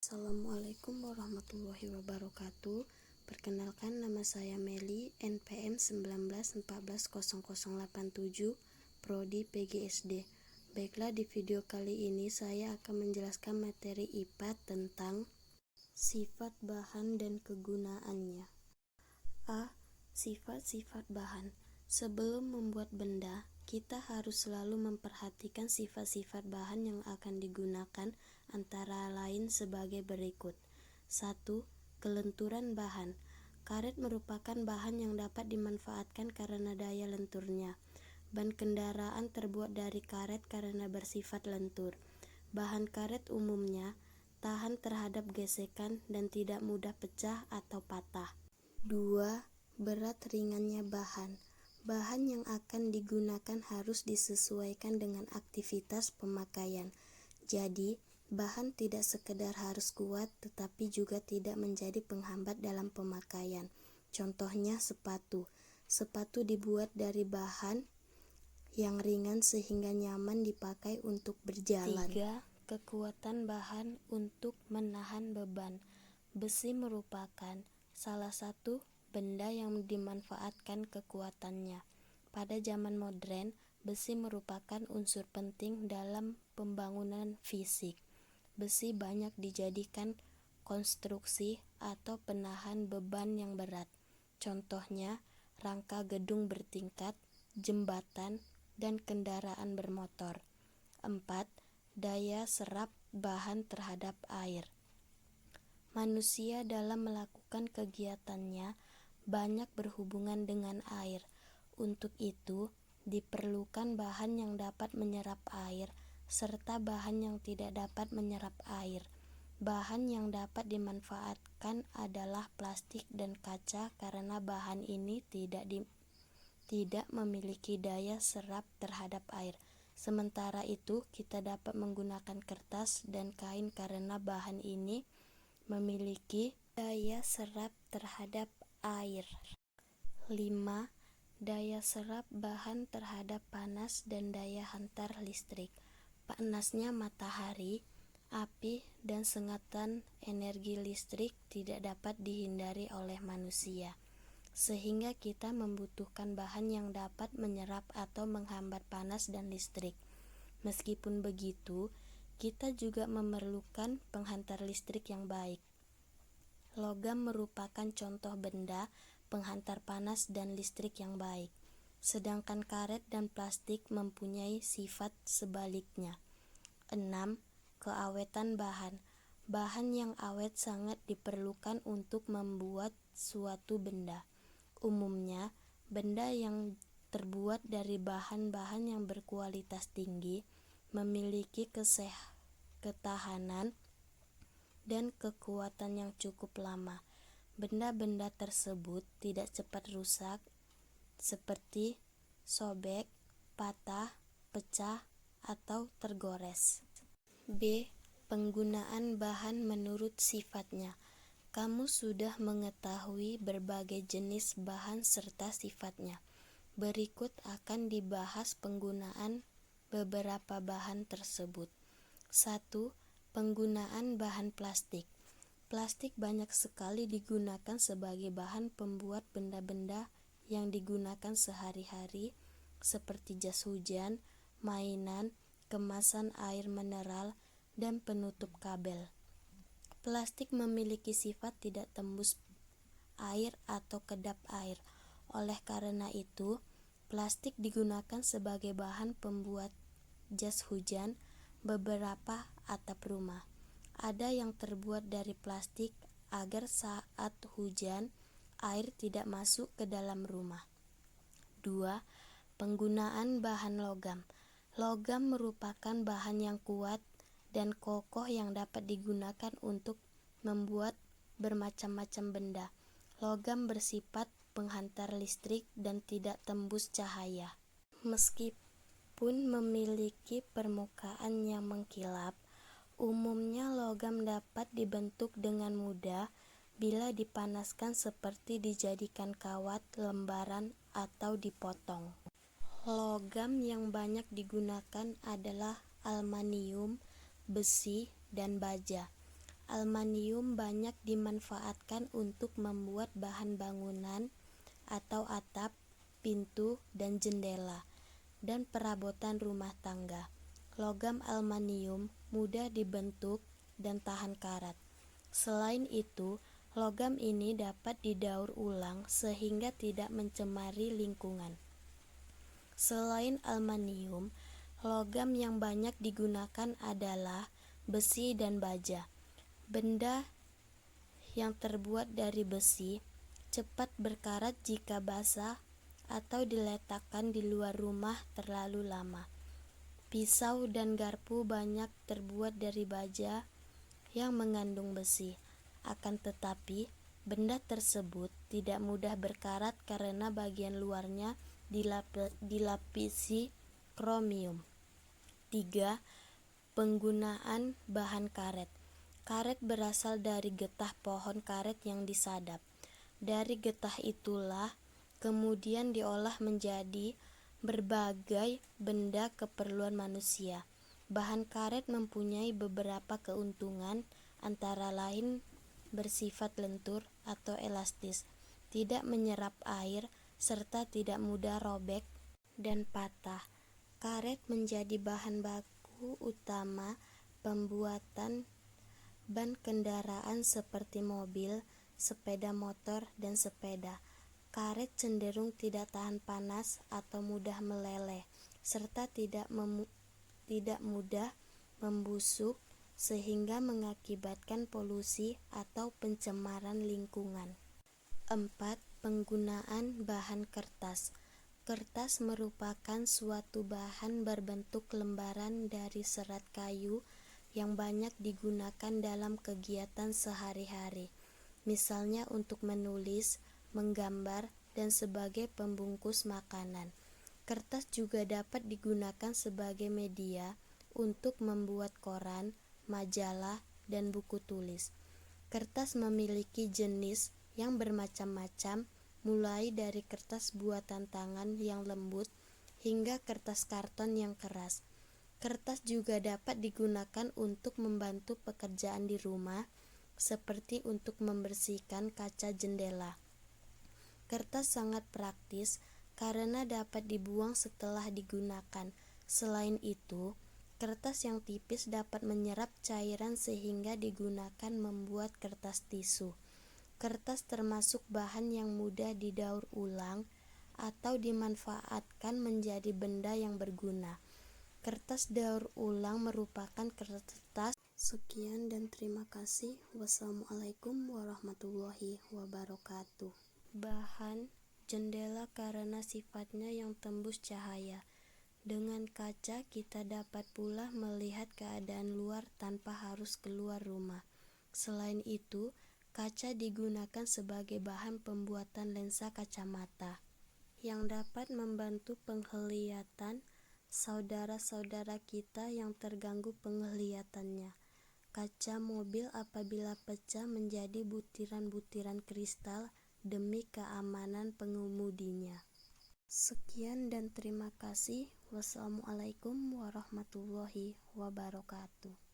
Assalamualaikum warahmatullahi wabarakatuh. Perkenalkan, nama saya Meli, NPM 19140087, Prodi PGSD. Baiklah, di video kali ini saya akan menjelaskan materi IPA tentang sifat bahan dan kegunaannya. A. Sifat-sifat bahan. Sebelum membuat benda, kita harus selalu memperhatikan sifat-sifat bahan yang akan digunakan, antara lain sebagai berikut. 1. Kelenturan bahan. Karet merupakan bahan yang dapat dimanfaatkan karena daya lenturnya. Ban kendaraan terbuat dari karet karena bersifat lentur. Bahan karet umumnya tahan terhadap gesekan dan tidak mudah pecah atau patah. 2. Berat ringannya bahan. Bahan yang akan digunakan harus disesuaikan dengan aktivitas pemakaian. Jadi, bahan tidak sekedar harus kuat, tetapi juga tidak menjadi penghambat dalam pemakaian. Contohnya sepatu. Sepatu dibuat dari bahan yang ringan sehingga nyaman dipakai untuk berjalan. 3. Kekuatan bahan untuk menahan beban. Besi merupakan salah satu benda yang dimanfaatkan kekuatannya. Pada zaman modern, besi merupakan unsur penting dalam pembangunan fisik. Besi banyak dijadikan konstruksi atau penahan beban yang berat. Contohnya, rangka gedung bertingkat, jembatan, dan kendaraan bermotor. 4. Daya serap bahan terhadap air. Manusia dalam melakukan kegiatannya banyak berhubungan dengan air. Untuk itu, diperlukan bahan yang dapat menyerap air, serta bahan yang tidak dapat menyerap air. Bahan yang dapat dimanfaatkan adalah plastik dan kaca karena bahan ini tidak memiliki daya serap terhadap air. Sementara itu, kita dapat menggunakan kertas dan kain karena bahan ini memiliki daya serap terhadap air. 5. Daya serap bahan terhadap panas dan daya hantar listrik. Panasnya matahari, api, dan sengatan energi listrik tidak dapat dihindari oleh manusia, sehingga kita membutuhkan bahan yang dapat menyerap atau menghambat panas dan listrik. Meskipun begitu, kita juga memerlukan penghantar listrik yang baik. Logam merupakan contoh benda penghantar panas dan listrik yang baik, sedangkan karet dan plastik mempunyai sifat sebaliknya. 6. Keawetan bahan. Bahan yang awet sangat diperlukan untuk membuat suatu benda. Umumnya, benda yang terbuat dari bahan-bahan yang berkualitas tinggi memiliki ketahanan dan kekuatan yang cukup lama. Benda-benda tersebut tidak cepat rusak, seperti sobek, patah, pecah, atau tergores. B. Penggunaan bahan menurut sifatnya. Kamu sudah mengetahui berbagai jenis bahan serta sifatnya. Berikut akan dibahas penggunaan beberapa bahan tersebut. 1. Penggunaan bahan plastik. Plastik banyak sekali digunakan sebagai bahan pembuat benda-benda yang digunakan sehari-hari, seperti jas hujan, mainan, kemasan air mineral, dan penutup kabel. Plastik memiliki sifat tidak tembus air atau kedap air. Oleh karena itu, plastik digunakan sebagai bahan pembuat jas hujan, beberapa atap rumah. Ada yang terbuat dari plastik agar saat hujan, air tidak masuk ke dalam rumah. 2. Penggunaan bahan logam. Logam merupakan bahan yang kuat dan kokoh yang dapat digunakan untuk membuat bermacam-macam benda. Logam bersifat penghantar listrik dan tidak tembus cahaya. Meskipun memiliki permukaan yang mengkilap, umumnya logam dapat dibentuk dengan mudah bila dipanaskan, seperti dijadikan kawat, lembaran, atau dipotong. Logam yang banyak digunakan adalah aluminium, besi, dan baja. aluminium banyak dimanfaatkan untuk membuat bahan bangunan atau atap, pintu, dan jendela, dan perabotan rumah tangga. Logam aluminium mudah dibentuk dan tahan karat. Selain itu, logam ini dapat didaur ulang sehingga tidak mencemari lingkungan. Selain aluminium, logam yang banyak digunakan adalah besi dan baja. Benda yang terbuat dari besi cepat berkarat jika basah atau diletakkan di luar rumah terlalu lama. Pisau dan garpu banyak terbuat dari baja yang mengandung besi. Akan tetapi, benda tersebut tidak mudah berkarat karena bagian luarnya dilapisi kromium. 3. Penggunaan bahan karet. Karet berasal dari getah pohon karet yang disadap. Dari getah itulah kemudian diolah menjadi berbagai benda keperluan manusia. Bahan karet mempunyai beberapa keuntungan, antara lain bersifat lentur atau elastis, tidak menyerap air, serta tidak mudah robek dan patah. Karet menjadi bahan baku utama pembuatan ban kendaraan seperti mobil, sepeda motor, dan sepeda. Karet cenderung tidak tahan panas atau mudah meleleh, serta tidak mudah membusuk sehingga mengakibatkan polusi atau pencemaran lingkungan. 4. Penggunaan bahan kertas. Kertas merupakan suatu bahan berbentuk lembaran dari serat kayu yang banyak digunakan dalam kegiatan sehari-hari, misalnya untuk menulis, menggambar, dan sebagai pembungkus makanan. Kertas juga dapat digunakan sebagai media untuk membuat koran, majalah, dan buku tulis. Kertas memiliki jenis yang bermacam-macam, mulai dari kertas buatan tangan yang lembut hingga kertas karton yang keras. Kertas juga dapat digunakan untuk membantu pekerjaan di rumah, seperti untuk membersihkan kaca jendela. Kertas sangat praktis karena dapat dibuang setelah digunakan. Selain itu, kertas yang tipis dapat menyerap cairan sehingga digunakan membuat kertas tisu. Kertas termasuk bahan yang mudah didaur ulang atau dimanfaatkan menjadi benda yang berguna. Kertas daur ulang merupakan kertas. Sekian dan terima kasih. Wassalamualaikum warahmatullahi wabarakatuh. Bahan jendela karena sifatnya yang tembus cahaya. Dengan kaca kita dapat pula melihat keadaan luar tanpa harus keluar rumah. Selain itu, kaca digunakan sebagai bahan pembuatan lensa kacamata yang dapat membantu penglihatan saudara-saudara kita yang terganggu penglihatannya. Kaca mobil apabila pecah menjadi butiran-butiran kristal demi keamanan pengemudinya. Sekian dan terima kasih. Wassalamualaikum warahmatullahi wabarakatuh.